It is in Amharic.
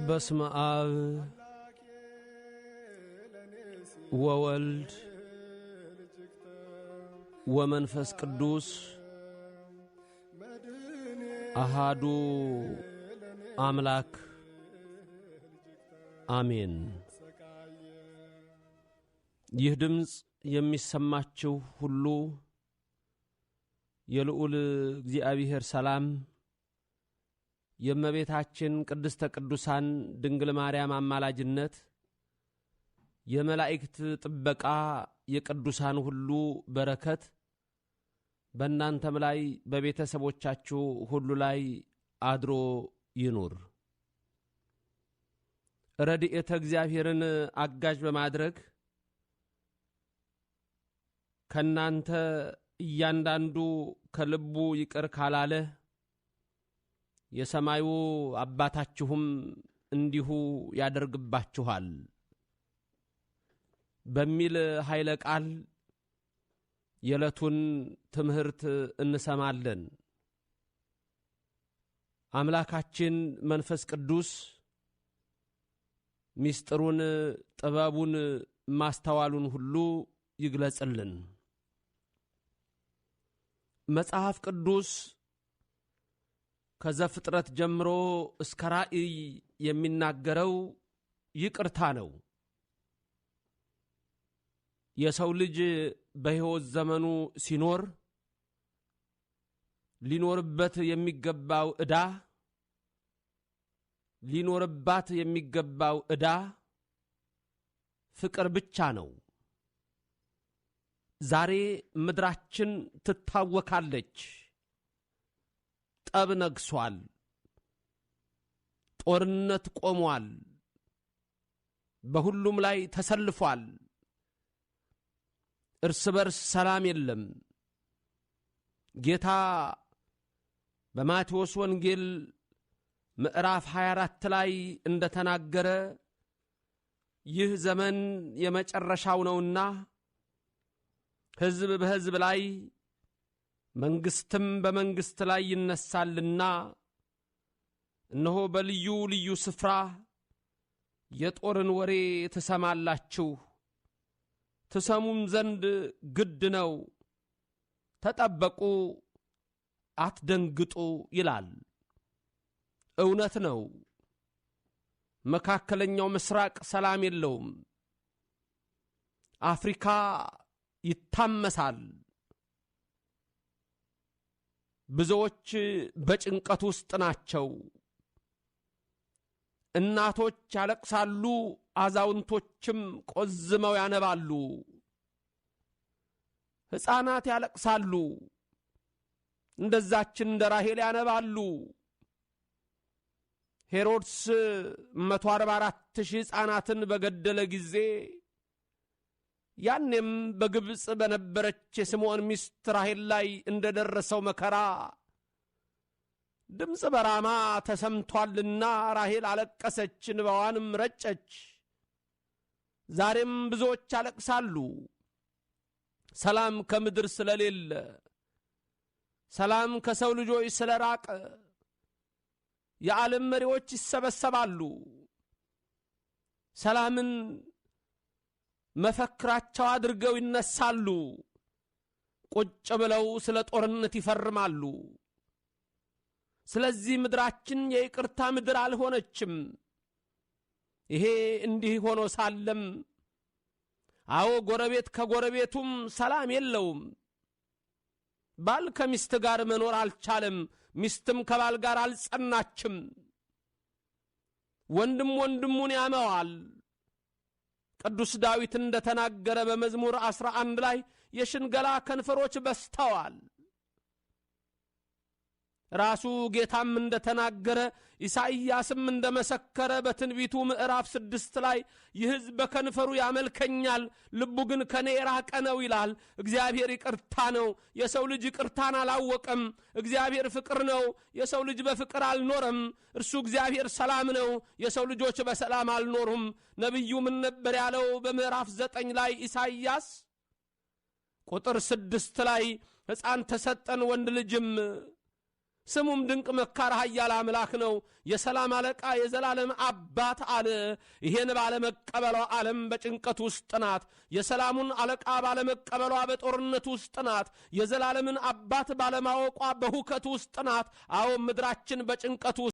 በስመ አብ ወወልድ ወመንፈስ ቅዱስ አሃዱ አምላክ አሜን። ይህ ድምጽ የሚሰማችሁ ሁሉ የልዑል እግዚአብሔር ሰላም የእመቤታችን ቅድስተ ቅዱሳን ድንግል ማርያም አማላጅነት የመላእክት ጥበቃ የቅዱሳን ሁሉ በረከት በእናንተም ላይ በቤተሰቦቻችሁ ሁሉ ላይ አድሮ ይኑር። ረድኤተ እግዚአብሔርን አጋዥ በማድረግ ከናንተ እያንዳንዱ ከልቡ ይቅር ካላለ የሰማዩ አባታችሁም እንዲሁ ያደርግባችኋል በሚል ኃይለ ቃል የዕለቱን ትምህርት እንሰማለን። አምላካችን መንፈስ ቅዱስ ምስጢሩን ጥበቡን ማስተዋሉን ሁሉ ይግለጽልን። መጽሐፍ ቅዱስ ከዘፍጥረት ጀምሮ እስከ ራእይ የሚናገረው ይቅርታ ነው። የሰው ልጅ በሕይወት ዘመኑ ሲኖር ሊኖርበት የሚገባው ዕዳ ሊኖርባት የሚገባው ዕዳ ፍቅር ብቻ ነው። ዛሬ ምድራችን ትታወካለች። ጠብ ነግሷል። ጦርነት ቆሟል። በሁሉም ላይ ተሰልፏል። እርስ በርስ ሰላም የለም። ጌታ በማቴዎስ ወንጌል ምዕራፍ 24 ላይ እንደተናገረ ይህ ዘመን የመጨረሻው ነውና ሕዝብ በሕዝብ ላይ መንግሥትም በመንግሥት ላይ ይነሳልና እነሆ በልዩ ልዩ ስፍራ የጦርን ወሬ ትሰማላችሁ፣ ትሰሙም ዘንድ ግድ ነው። ተጠበቁ፣ አትደንግጡ ይላል። እውነት ነው። መካከለኛው ምስራቅ ሰላም የለውም። አፍሪካ ይታመሳል። ብዙዎች በጭንቀት ውስጥ ናቸው። እናቶች ያለቅሳሉ፣ አዛውንቶችም ቆዝመው ያነባሉ። ሕፃናት ያለቅሳሉ፣ እንደዛችን እንደ ራሔል ያነባሉ። ሄሮድስ 144,000 ሕፃናትን በገደለ ጊዜ ያኔም በግብጽ በነበረች የስምዖን ሚስት ራሔል ላይ እንደደረሰው መከራ ድምፅ በራማ ተሰምቷልና ራሔል አለቀሰች፣ እንባዋንም ረጨች። ዛሬም ብዙዎች ያለቅሳሉ። ሰላም ከምድር ስለሌለ፣ ሰላም ከሰው ልጆች ስለራቀ የዓለም መሪዎች ይሰበሰባሉ። ሰላምን መፈክራቸው አድርገው ይነሳሉ። ቁጭ ብለው ስለ ጦርነት ይፈርማሉ። ስለዚህ ምድራችን የይቅርታ ምድር አልሆነችም። ይሄ እንዲህ ሆኖ ሳለም አዎ ጎረቤት ከጎረቤቱም ሰላም የለውም። ባል ከሚስት ጋር መኖር አልቻለም። ሚስትም ከባል ጋር አልጸናችም። ወንድም ወንድሙን ያመዋል። ቅዱስ ዳዊት እንደተናገረ በመዝሙር 11 ላይ የሽንገላ ከንፈሮች በስተዋል። ራሱ ጌታም እንደተናገረ ኢሳይያስም እንደመሰከረ በትንቢቱ ምዕራፍ 6 ላይ ይህ ሕዝብ በከንፈሩ ያመልከኛል፣ ልቡ ግን ከኔ የራቀ ነው ይላል። እግዚአብሔር ይቅርታ ነው። የሰው ልጅ ይቅርታን አላወቀም። እግዚአብሔር ፍቅር ነው። የሰው ልጅ በፍቅር አልኖረም። እርሱ እግዚአብሔር ሰላም ነው። የሰው ልጆች በሰላም አልኖሩም። ነቢዩ ምን ነበር ያለው? በምዕራፍ 9 ላይ ኢሳይያስ ቁጥር 6 ላይ ሕፃን ተሰጠን ወንድ ልጅም ስሙም ድንቅ መካር ኃያል አምላክ ነው። የሰላም አለቃ የዘላለም አባት አለ። ይሄን ባለመቀበሏ ዓለም በጭንቀት ውስጥ ናት። የሰላሙን አለቃ ባለመቀበሏ በጦርነት ውስጥ ናት። የዘላለምን አባት ባለማወቋ በሁከት ውስጥ ናት። አዎ ምድራችን በጭንቀት